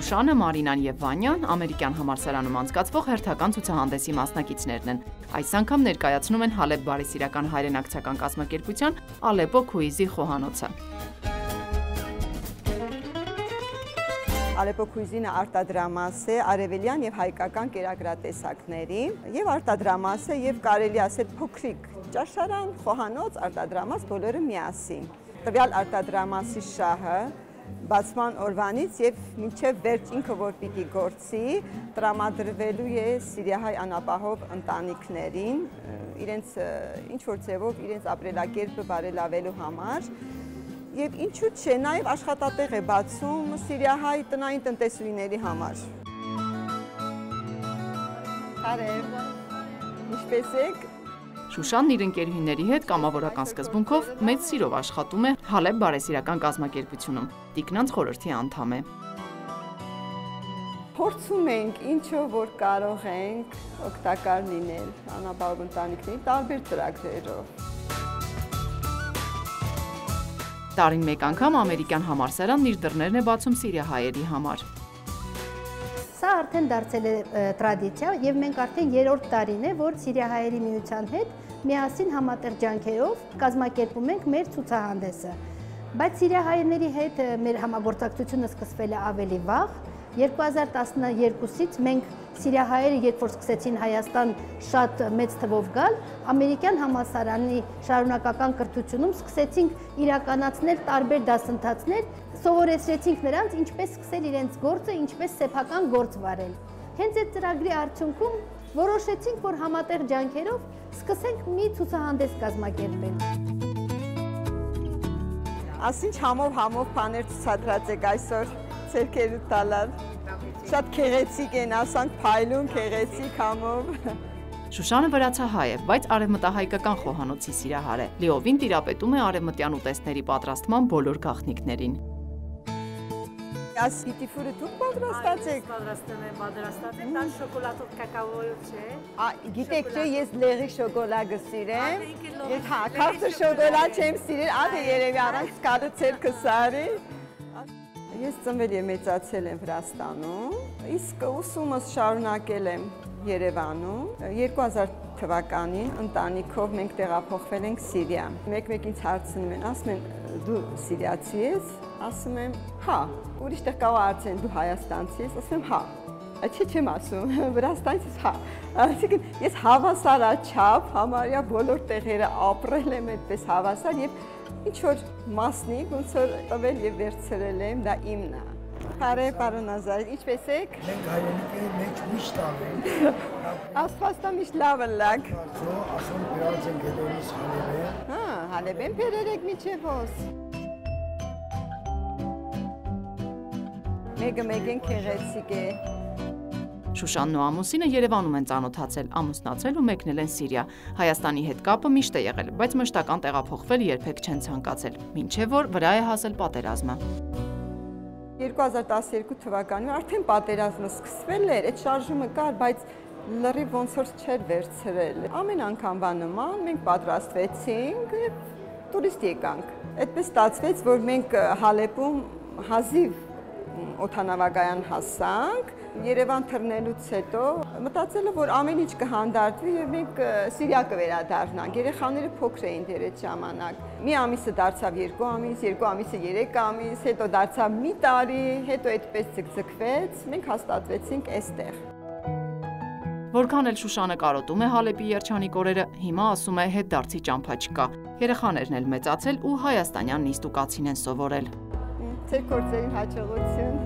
Շուշանը, Մարինան և Վանյան ամերիկյան համալսարանում անցկացվող հերթական ցուցահանդեսի մասնակիցներն են։ Այս անգամ ներկայացնում են Հալեբ բարեսիրական հայրենակցական կազմակերպության Ալեպո քուիզի խոհանոցը։ Ալեպո քուիզինը արտադրամաս է արևելյան և հայկական կերակրատեսակների և արտադրամաս է և կարելի ասել փոքրիկ ճաշարան, խոհանոց, արտադրամաս բոլորը միասին։ Տվյալ արտադրամասի շահը բացման օրվանից և մինչև վերջ ինքը որ պիտի գործի տրամադրվելու է սիրիահայ անապահով ընտանիքներին, իրենց ինչ-որ ձևով իրենց ապրելակերպը բարելավելու համար և ինչու՞ չէ, նաև աշխատատեղ է բացում սիրիահայ տնային տնտեսուհիների համար։ Բարև, ինչպե՞ս եք։ Շուշանն իր ընկերուհիների հետ կամավորական սկզբունքով մեծ սիրով աշխատում է Հալեբ բարեսիրական կազմակերպությունում, տիկնանց խորհրդի անդամ է։ Փորձում ենք ինչով որ կարող ենք օգտակար լինել անապահով ընտանիքների տարբեր ծրագրերով։ Տարին մեկ անգամ ամերիկյան համալսարանն իր դռներն է բացում սիրիահայերի համար։ Սա արդեն դարձել է տրադիցիա և մենք արդեն 3-րդ տարին է, որ Սիրիահայերի միության հետ միասին համատեղ ջանքերով կազմակերպում ենք մեր ցուցահանդեսը։ Բայց սիրիահայերի հետ մեր համագործակցությունը սկսվել է ավելի վաղ։ 2012-ից մենք սիրիահայերը, երբ որ սկսեցին Հայաստան շատ մեծ թվով գալ, ամերիկյան համալսարանի շարունակական կրթությունում սկսեցինք իրականացնել տարբեր դասընթացներ, սովորեցրեցինք նրանց ինչպես սկսել իրենց գործը, ինչպես սեփական գործ վարել։ Հենց այդ ծրագրի արդյունքում որոշեցինք, որ համատեղ ջանքերով սկսենք մի ցուցահանդես կազմակերպել։ Ասինչ համով բաներ ցուցադրած եք այսօր ցերկերու տալալ։ Շատ քեղեցիկ են, ասանք փայլուն, քեղեցիկ համով։ Շուշանը վրացահայ է, բայց արևմտահայկական խոհանոցի սիրահար է։ Լիովին տիրապետում է արևմտյան ուտեստների պատրաստման բոլոր գաղտնիքներին։ Այս պիտիֆուրը դուք պատրաստած եք։ Պատրաստած եմ, դա շոկոլադով կակաոյով չէ։ Գիտեք չէ, ես լեղի շոկոլադը սիրեմ։ Ես քաղցր շոկոլադ չեմ սիրել, ադե երևի առանց կարծերքը սարի։ Ես ծնվել և մեծացել եմ Վրաստանում, իսկ ուսումս շարունակել եմ Երևանում։ 2000 թվականին ընտանիքով մենք տեղափոխվել ենք Սիրիա։ Մեկ-մեկ ինձ հարցնում են, ասում են դու սիրիացի ես, ասում եմ հա, ուրիշտեղ կարող հարցեն դու հայաստանցի ես, ասում եմ հա, չէ չեմ ասում, Վրաստանից ես հա, այսինքն ես հավասարաչափ համարյա բոլոր տեղերը ապրել եմ այդպես հավասար և ինչ-որ մասնիկ ոնց որ տվել և վերցրել եմ, դա իմն է։ Բարև, պարոն Ազարեվ, ինչպես եք։ Մենք հայրենիքի մեջ միշտ անենք։ Աստվածտա միշտ լավը լակ։ Ասում բերած ենք հետոնից Հալեբ է։ Հա, Հալեբ են բերել եք միջև ոս։ Մեկը մեկ են քեղեցիկ է։ Շուշանն ու ամուսինը Երևանում են ծանոթացել, ամուսնացել ու մեկնել են Սիրիա։ Հայաստանի հետ կապը միշտ է եղել, բայց մշտական տեղափոխվել երբեք չեն ցանկացել, մինչև որ վրա է հասել պատերազմը։ 2012 թվականին արդեն պատերազմը սկսվել էր, այդ շարժումը կար, բայց լրիվ ոնց որ չէր վերցրել։ Ամեն անգամվա նման մենք պատրաստվեցինք և տուրիստ եկանք։ Այդպես ստացվեց, որ մենք Հալեպում հազիվ օդանավակայան հասանք, Երևան թռնելուց հետո մտածելով, որ ամեն ինչ կհանդարտվի և մենք Սիրիա կվերադառնանք։ Երեխաները փոքր էին դեռ այդ ժամանակ։ Մի ամիսը դարձավ 2 ամիս, 2 ամիսը 3 ամիս, հետո դարձավ մի տարի, հետո այդպես ձգձգվեց, մենք հաստատվեցինք այստեղ։ Որքան էլ Շուշանը կարոտում է Հալեպի երջանիկ օրերը, հիմա ասում է հետդարձի ճամփա չկա։ Երեխաներն էլ մեծացել ու հայաստանյան նիստուկացին են սովորել։ Ձեր գործերին հաջողություն։